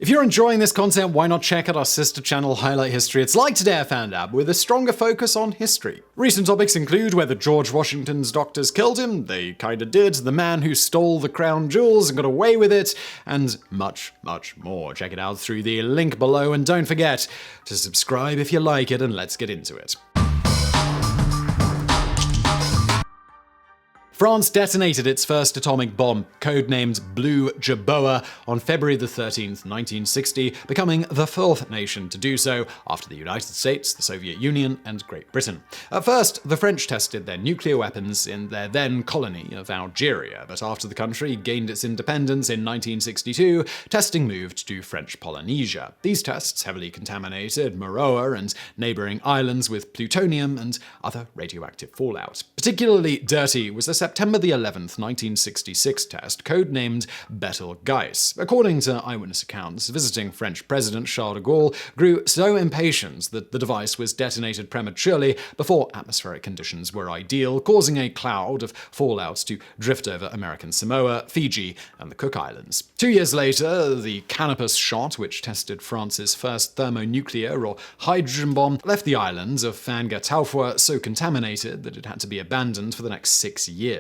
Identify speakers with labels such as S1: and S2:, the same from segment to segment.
S1: If you're enjoying this content, why not check out our sister channel Highlight History? It's like Today I Found Out, with a stronger focus on history. Recent topics include whether George Washington's doctors killed him, they kinda did, the man who stole the crown jewels and got away with it, and much, much more. Check it out through the link below, and don't forget to subscribe if you like it, and let's get into it. France detonated its first atomic bomb, codenamed Blue Jerboa, on February 13th, 1960, becoming the fourth nation to do so after the United States, the Soviet Union, and Great Britain. At first, the French tested their nuclear weapons in their then colony of Algeria, but after the country gained its independence in 1962, testing moved to French Polynesia. These tests heavily contaminated Mururoa and neighboring islands with plutonium and other radioactive fallout. Particularly dirty was the September 11th, 1966 test, codenamed Betelgeuse. According to eyewitness accounts, visiting French President Charles de Gaulle grew so impatient that the device was detonated prematurely before atmospheric conditions were ideal, causing a cloud of fallout to drift over American Samoa, Fiji, and the Cook Islands. 2 years later, the Canopus shot, which tested France's first thermonuclear or hydrogen bomb, left the islands of Fangataufua so contaminated that it had to be abandoned for the next 6 years.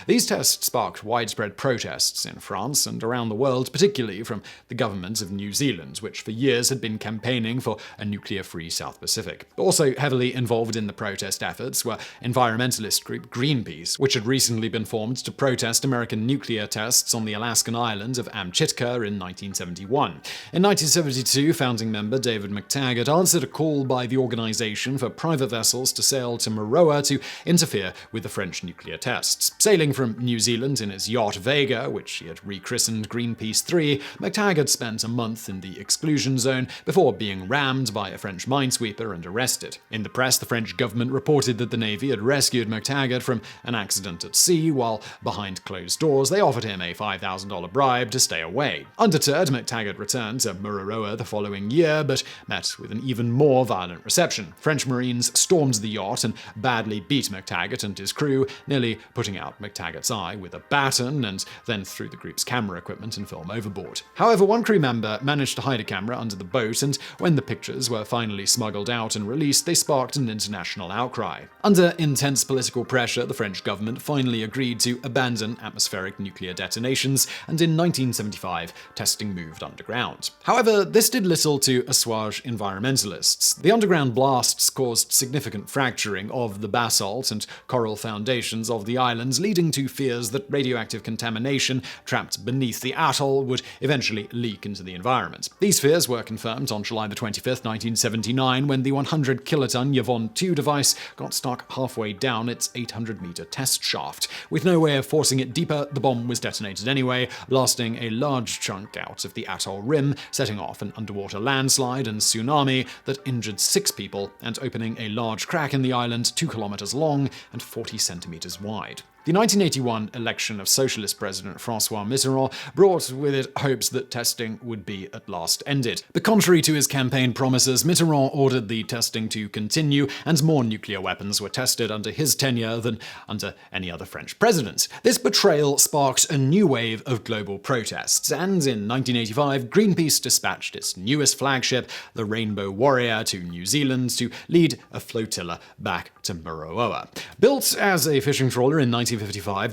S1: These tests sparked widespread protests in France and around the world, particularly from the government of New Zealand, which for years had been campaigning for a nuclear-free South Pacific. Also heavily involved in the protest efforts were environmentalist group Greenpeace, which had recently been formed to protest American nuclear tests on the Alaskan island of Amchitka in 1971. In 1972, founding member David McTaggart answered a call by the organization for private vessels to sail to Mururoa to interfere with the French nuclear tests. Sailing from New Zealand in his yacht Vega, which he had rechristened Greenpeace 3, McTaggart spent a month in the exclusion zone before being rammed by a French minesweeper and arrested. In the press, the French government reported that the Navy had rescued McTaggart from an accident at sea, while behind closed doors they offered him a $5,000 bribe to stay away. Undeterred, McTaggart returned to Mururoa the following year, but met with an even more violent reception. French Marines stormed the yacht and badly beat McTaggart and his crew, nearly putting out McTaggart's eye with a baton, and then threw the group's camera equipment and film overboard. However, one crew member managed to hide a camera under the boat, and when the pictures were finally smuggled out and released, they sparked an international outcry. Under intense political pressure, the French government finally agreed to abandon atmospheric nuclear detonations, and in 1975, testing moved underground. However, this did little to assuage environmentalists. The underground blasts caused significant fracturing of the basalt and coral foundations of the islands, leading to fears that radioactive contamination trapped beneath the atoll would eventually leak into the environment. These fears were confirmed on July 25th, 1979, when the 100-kiloton Yvonne 2 device got stuck halfway down its 800-meter test shaft. With no way of forcing it deeper, the bomb was detonated anyway, blasting a large chunk out of the atoll rim, setting off an underwater landslide and tsunami that injured 6 people and opening a large crack in the island 2 kilometers long and 40 centimeters wide. The 1981 election of Socialist President François Mitterrand brought with it hopes that testing would be at last ended. But contrary to his campaign promises, Mitterrand ordered the testing to continue, and more nuclear weapons were tested under his tenure than under any other French president. This betrayal sparked a new wave of global protests, and in 1985, Greenpeace dispatched its newest flagship, the Rainbow Warrior, to New Zealand to lead a flotilla back to Mururoa. Built as a fishing trawler in 1955,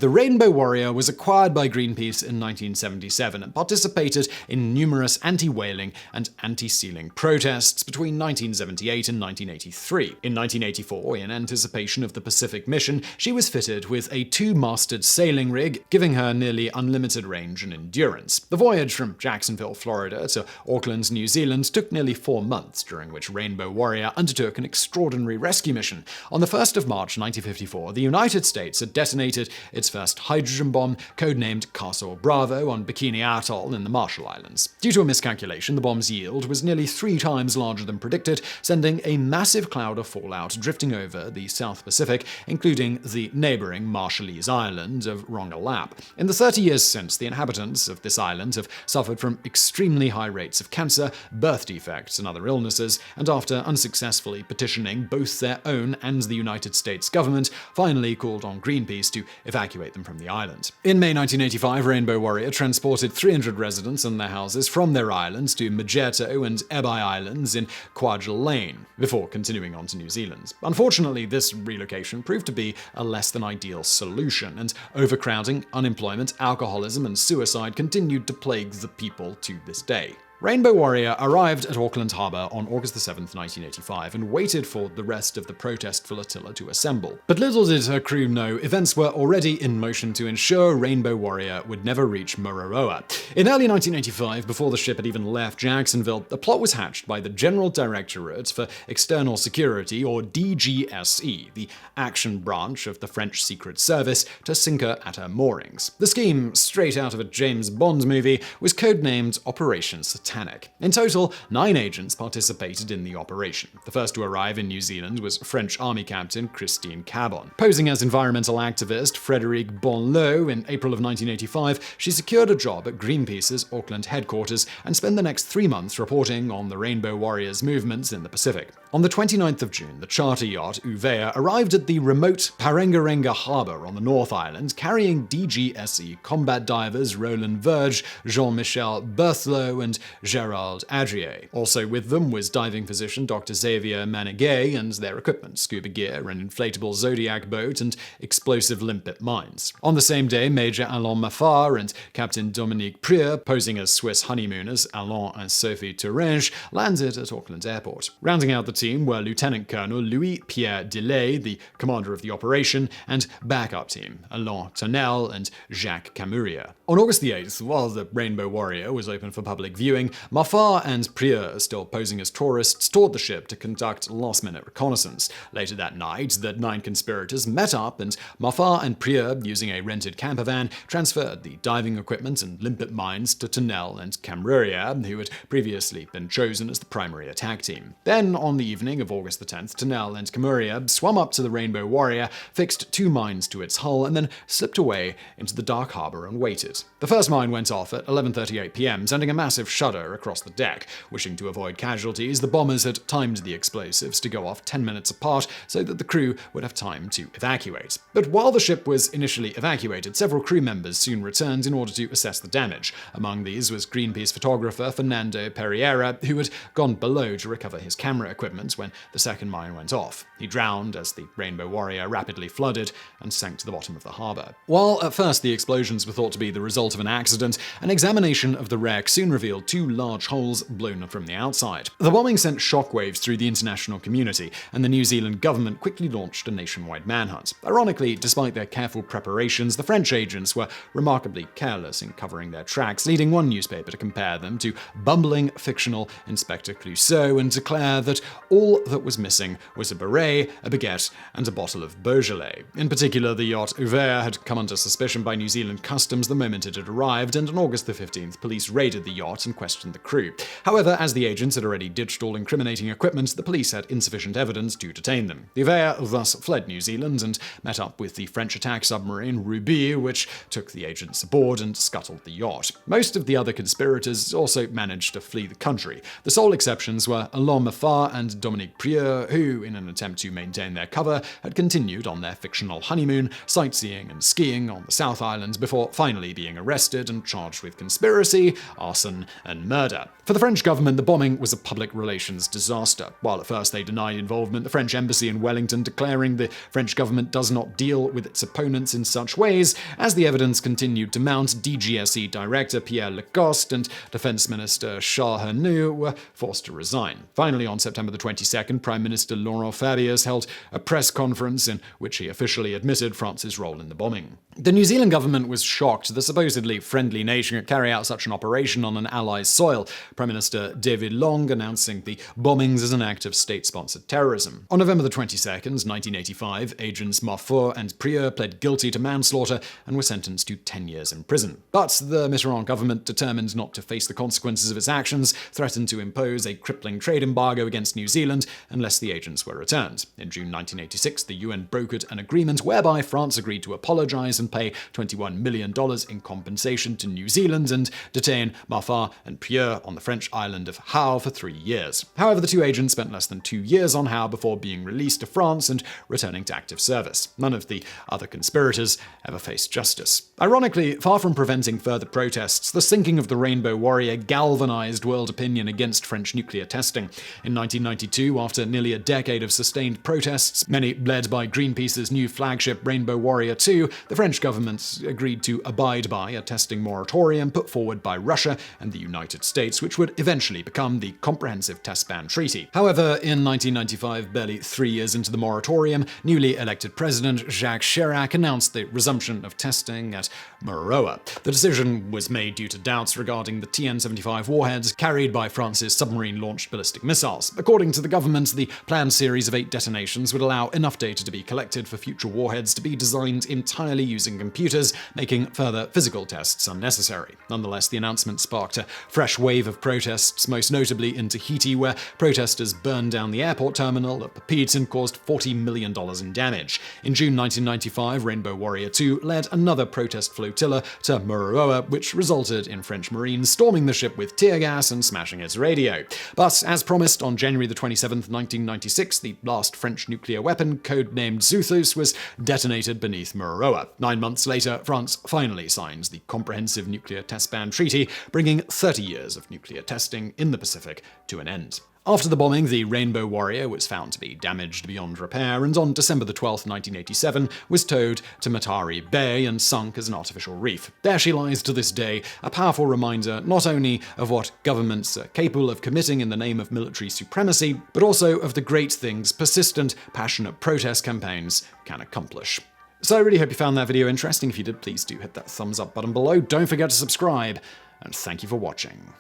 S1: the Rainbow Warrior was acquired by Greenpeace in 1977 and participated in numerous anti-whaling and anti-sealing protests between 1978 and 1983. In 1984, in anticipation of the Pacific mission, she was fitted with a 2-masted sailing rig, giving her nearly unlimited range and endurance. The voyage from Jacksonville, Florida to Auckland, New Zealand took nearly 4 months, during which Rainbow Warrior undertook an extraordinary rescue mission. On the 1st of March 1954, the United States had detonated its first hydrogen bomb, codenamed Castle Bravo, on Bikini Atoll in the Marshall Islands. Due to a miscalculation, the bomb's yield was nearly 3 times larger than predicted, sending a massive cloud of fallout drifting over the South Pacific, including the neighboring Marshallese island of Rongelap. In the 30 years since, the inhabitants of this island have suffered from extremely high rates of cancer, birth defects, and other illnesses, and after unsuccessfully petitioning both their own and the United States government, finally called on Greenpeace to to evacuate them from the island. In May 1985, Rainbow Warrior transported 300 residents and their houses from their islands to Mageto and Ebai Islands in Kwajalein, before continuing on to New Zealand. Unfortunately, this relocation proved to be a less than ideal solution, and overcrowding, unemployment, alcoholism, and suicide continued to plague the people to this day. Rainbow Warrior arrived at Auckland Harbour on August 7, 1985, and waited for the rest of the protest flotilla to assemble. But little did her crew know, events were already in motion to ensure Rainbow Warrior would never reach Mororoa. In early 1985, before the ship had even left Jacksonville, a plot was hatched by the General Directorate for External Security, or DGSE, the action branch of the French Secret Service, to sink her at her moorings. The scheme, straight out of a James Bond movie, was codenamed Operation Satanic. In total, 9 agents participated in the operation. The first to arrive in New Zealand was French Army Captain Christine Cabon. Posing as environmental activist Frédéric Bonneau in April of 1985, she secured a job at Greenpeace's Auckland headquarters and spent the next 3 months reporting on the Rainbow Warriors movements in the Pacific. On the 29th of June, the charter yacht Uvea arrived at the remote Parengarenga Harbour on the North Island, carrying DGSE combat divers Roland Verge, Jean-Michel Berthelot, and Gérald Adrier. Also with them was diving physician Dr. Xavier Maniguet and their equipment, scuba gear, an inflatable Zodiac boat, and explosive limpet mines. On the same day, Major Alain Maffard and Captain Dominique Prieur, posing as Swiss honeymooners Alain and Sophie Thuringe, landed at Auckland Airport. Rounding out the team were Lieutenant Colonel Louis-Pierre Delay, the commander of the operation, and backup team Alain Tonnel and Jacques Camurier. On August the 8th, while the Rainbow Warrior was open for public viewing, Maffard and Prieur, still posing as tourists, toured the ship to conduct last-minute reconnaissance. Later that night, the 9 conspirators met up, and Maffard and Prieur, using a rented camper van, transferred the diving equipment and limpet mines to Tonnel and Camurier, who had previously been chosen as the primary attack team. Then, on the evening of August the 10th, Tonnel and Camurier swam up to the Rainbow Warrior, fixed 2 mines to its hull, and then slipped away into the dark harbour and waited. The first mine went off at 11:38 p.m., sending a massive shudder across the deck. Wishing to avoid casualties, the bombers had timed the explosives to go off 10 minutes apart so that the crew would have time to evacuate. But while the ship was initially evacuated, several crew members soon returned in order to assess the damage. Among these was Greenpeace photographer Fernando Pereira, who had gone below to recover his camera equipment when the second mine went off. He drowned as the Rainbow Warrior rapidly flooded and sank to the bottom of the harbour. While at first the explosions were thought to be the result of an accident, an examination of the wreck soon revealed 2 large holes blown from the outside. The bombing sent shockwaves through the international community, and the New Zealand government quickly launched a nationwide manhunt. Ironically, despite their careful preparations, the French agents were remarkably careless in covering their tracks, leading one newspaper to compare them to bumbling fictional Inspector Clouseau and declare that all that was missing was a beret, a baguette, and a bottle of Beaujolais. In particular, the yacht Uvea had come under suspicion by New Zealand customs the moment it had arrived, and on August the 15th, police raided the yacht and questioned the crew. However, as the agents had already ditched all incriminating equipment, the police had insufficient evidence to detain them. The Uvea thus fled New Zealand and met up with the French attack submarine Ruby, which took the agents aboard and scuttled the yacht. Most of the other conspirators also managed to flee the country. The sole exceptions were Alain Maffard and Dominique Prieur, who, in an attempt to maintain their cover, had continued on their fictional honeymoon, sightseeing and skiing on the South Island before finally being arrested and charged with conspiracy, arson, and murder. For the French government, the bombing was a public relations disaster. While at first they denied involvement, the French embassy in Wellington declaring the French government does not deal with its opponents in such ways. As the evidence continued to mount, DGSE Director Pierre Lacoste and Defense Minister Charles Hernu were forced to resign. Finally, on September the 22nd, Prime Minister Laurent Fabius held a press conference in which he officially admitted France's role in the bombing. The New Zealand government was shocked the supposedly friendly nation could carry out such an operation on an allies' soil, Prime Minister David Long announcing the bombings as an act of state-sponsored terrorism. On November the 22nd, 1985, agents Maffard and Prieur pled guilty to manslaughter and were sentenced to 10 years in prison. But the Mitterrand government, determined not to face the consequences of its actions, threatened to impose a crippling trade embargo against New Zealand unless the agents were returned. In June 1986, the UN brokered an agreement whereby France agreed to apologize and pay $21 million in compensation to New Zealand and detain Maffard and Pieux on the French island of Hao for 3 years. However, the two agents spent less than 2 years on Hao before being released to France and returning to active service. None of the other conspirators ever faced justice. Ironically, far from preventing further protests, the sinking of the Rainbow Warrior galvanized world opinion against French nuclear testing. In 1992, after nearly a decade of sustained protests, many led by Greenpeace's new flagship Rainbow Warrior 2, the French government agreed to abide by a testing moratorium put forward by Russia and the United States, which would eventually become the Comprehensive Test Ban Treaty. However, in 1995, barely 3 years into the moratorium, newly elected President Jacques Chirac announced the resumption of testing at Mururoa. The decision was made due to doubts regarding the TN-75 warheads carried by France's submarine-launched ballistic missiles. According to the government, the planned series of 8 detonations would allow enough data to be collected for future warheads to be designed entirely using computers, making further physical tests unnecessary. Nonetheless, the announcement sparked a fresh wave of protests, most notably in Tahiti, where protesters burned down the airport terminal at Papeete and caused $40 million in damage. In June 1995, Rainbow Warrior 2 led another protest flotilla to Mururoa, which resulted in French Marines storming the ship with tear gas and smashing its radio. But as promised, on January 27, 1996, the last French nuclear weapon, codenamed Xuthus, was detonated beneath Mururoa. 9 months later, France finally signs the Comprehensive Nuclear Test Ban Treaty, bringing 30 years of nuclear testing in the Pacific to an end. After the bombing, the Rainbow Warrior was found to be damaged beyond repair, and on December 12, 1987, was towed to Matari Bay and sunk as an artificial reef. There she lies to this day, a powerful reminder not only of what governments are capable of committing in the name of military supremacy, but also of the great things persistent, passionate protest campaigns can accomplish. So I really hope you found that video interesting. If you did, please do hit that thumbs up button below. Don't forget to subscribe, and thank you for watching.